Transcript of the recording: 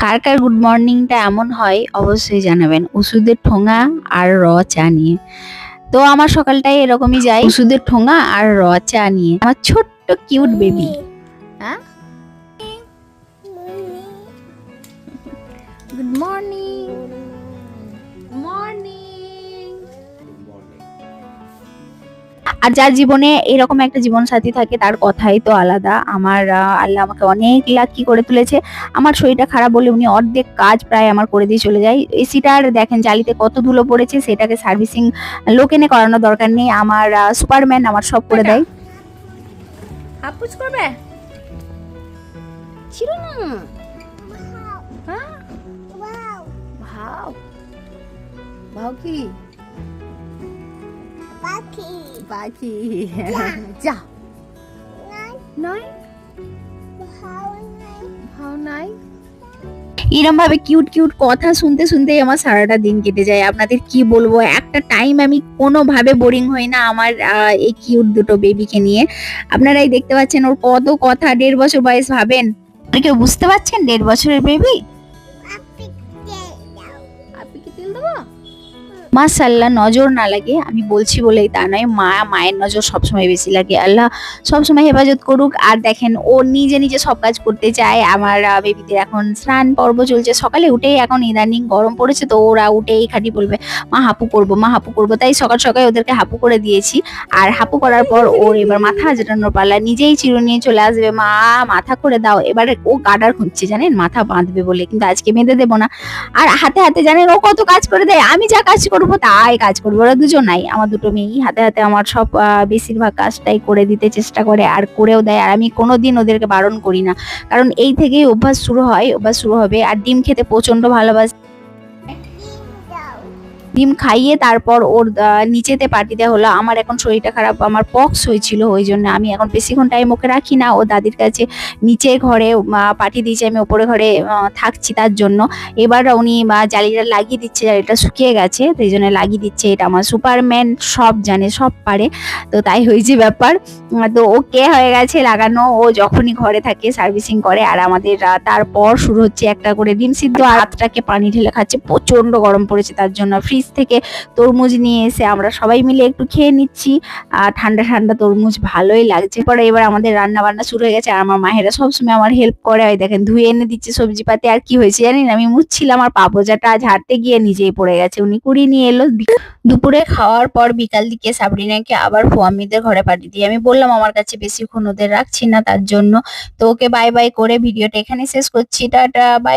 কার কার good মর্নিংটা এমন হয় অবশ্যই জানাবেন ওষুধের ঠোঙা আর চা নিয়ে। তো আমার সকালটাই এরকমই যায়, ওষুধের ঠোঙা আর চা নিয়ে। আমার ছোট্ট কিউট বেবি। হ্যাঁ, গুড মর্নিং মর্নিং। আর যার জীবনে এরকম একটা জীবন সাথী থাকে তার কথাই তো আলাদা। আমার আল্লাহ আমাকে অনেক লাকি করে তুলেছে। আমার শরীরটা খারাপ বলে উনি অর্ধেক কাজ প্রায় আমার করে দিয়ে চলে যায়। এসিটার দেখেন জালিতে কত ধুলো পড়েছে, সেটাকে সার্ভিসিং লোক এনে করানোর দরকার নেই। আমার সুপারম্যান আমার সব করে দেয়। হাপুস করবে ছিল না। হ্যাঁ, ভাও ভাও কি পাখি যা নাই ভাও নাই। এরম ভাবে কিউট কিউট কথা শুনতে শুনতেই আমার সারাটা দিন কেটে যায়। আপনাদের কি বলবো, একটা টাইম আমি কোনোভাবে বোরিং হই না আমার এই কিউট দুটো বেবিকে নিয়ে। আপনারাই দেখতে পাচ্ছেন ওর কত কথা, 1.5 বছর বয়স। ভাবেন, কেউ বুঝতে পারছেন 1.5 বছরের বেবি। আপনি কি তেল দেবো? মাশাআল্লাহ, নজর না লাগে আমি বলছি বলেই তা নয়, মায়ের নজর সবসময় বেশি লাগে। আল্লাহ সবসময় হেফাজত করুক। আর দেখেন ও নিজে নিজে সব কাজ করতে চায়। আমার বেবিদের এখন স্নান পর্ব চলছে, সকালে উঠেই এখন ইদানিং গরম পড়েছে তো ওরা উঠেই খালি বলবে মা হাপু করবো, মা হাপু করবো। তাই সকাল সকাল ওদেরকে হাপু করে দিয়েছি। আর হাপু করার পর ওর এবার মাথা আজরানোর পালা, নিজেই চিরুনি নিয়ে চলে আসবে, মা মাথা করে দাও। এবার ও গার্ডার খুঁজছে জানেন, মাথা বাঁধবে বলে, কিন্তু আজকে বেঁধে দেবো না। আর হাতে হাতে জানেন ও কত কাজ করে দেয়, আমি যা কাজ করবো তাই কাজ করবো। ওরা দুজনাই, আমার দুটো মেয়েই হাতে হাতে আমার সব বেশিরভাগ কাজটাই করে দিতে চেষ্টা করে আর করেও দেয়। আর আমি কোনোদিন ওদেরকে বারণ করি না, কারণ এই থেকেই অভ্যাস শুরু হয়, অভ্যাস শুরু হবে। আর ডিম খেতে প্রচন্ড ভালোবাসে। ডিম খাইয়ে তারপর ওর নিচেতে পাঠিয়ে হলো। আমার এখন শরীরটা খারাপ, আমার পক্স হয়েছিল, ওই জন্য আমি এখন বেশিক্ষণ টাইম ওকে রাখি না। ও দাদির কাছে নিচে ঘরে পাঠিয়ে দিয়েছি, আমি ওপরে ঘরে থাকছি তার জন্য। এবার উনি জালিটা লাগিয়ে দিচ্ছে, জালিটা শুকিয়ে গেছে তো এই জন্য লাগিয়ে দিচ্ছে। এটা আমার সুপারম্যান, সব জানে সব পারে, তো তাই হয়েছে ব্যাপার। তো ওকে হয়ে গেছে লাগানো, ও যখনই ঘরে থাকে সার্ভিসিং করে। আর আমাদের তারপর শুরু হচ্ছে একটা করে ডিম সিদ্ধ। আর হাতটাকে পানি ঢেলে খাচ্ছে, প্রচন্ড গরম পড়েছে তার জন্য ফ্রিজ থেকে তরমুজ নিয়ে এসে আমরা সবাই মিলে একটু খেয়ে নিচ্ছি। ঠান্ডা ঠান্ডা তরমুজ ভালোই লাগছে। পরে এবার আমাদের রান্না বান্না শুরু হয়ে গেছে। আর আমার মায়েরা সবসময় আমার হেল্প করে, ওই দেখেন ধুয়ে এনে দিচ্ছে সবজি পাতি। আর কি হয়েছে জানেন, আমি মুছছিলাম আর পাপোজাটা ঝাড়তে গিয়ে নিজেই পড়ে গেছে, উনি কুড়িয়ে নিয়ে এলো। দুপুরে খাওয়ার পর বিকাল দিকে সাবরিনাকে আবার ফুয়ামিদের ঘরে পাঠিয়ে দিই। আমি বললাম আমার কাছে বেশিক্ষণ ওদের রাখছি না তার জন্য। তো ওকে বাই বাই করে ভিডিওটা এখানে শেষ করছি, টাটা বাই।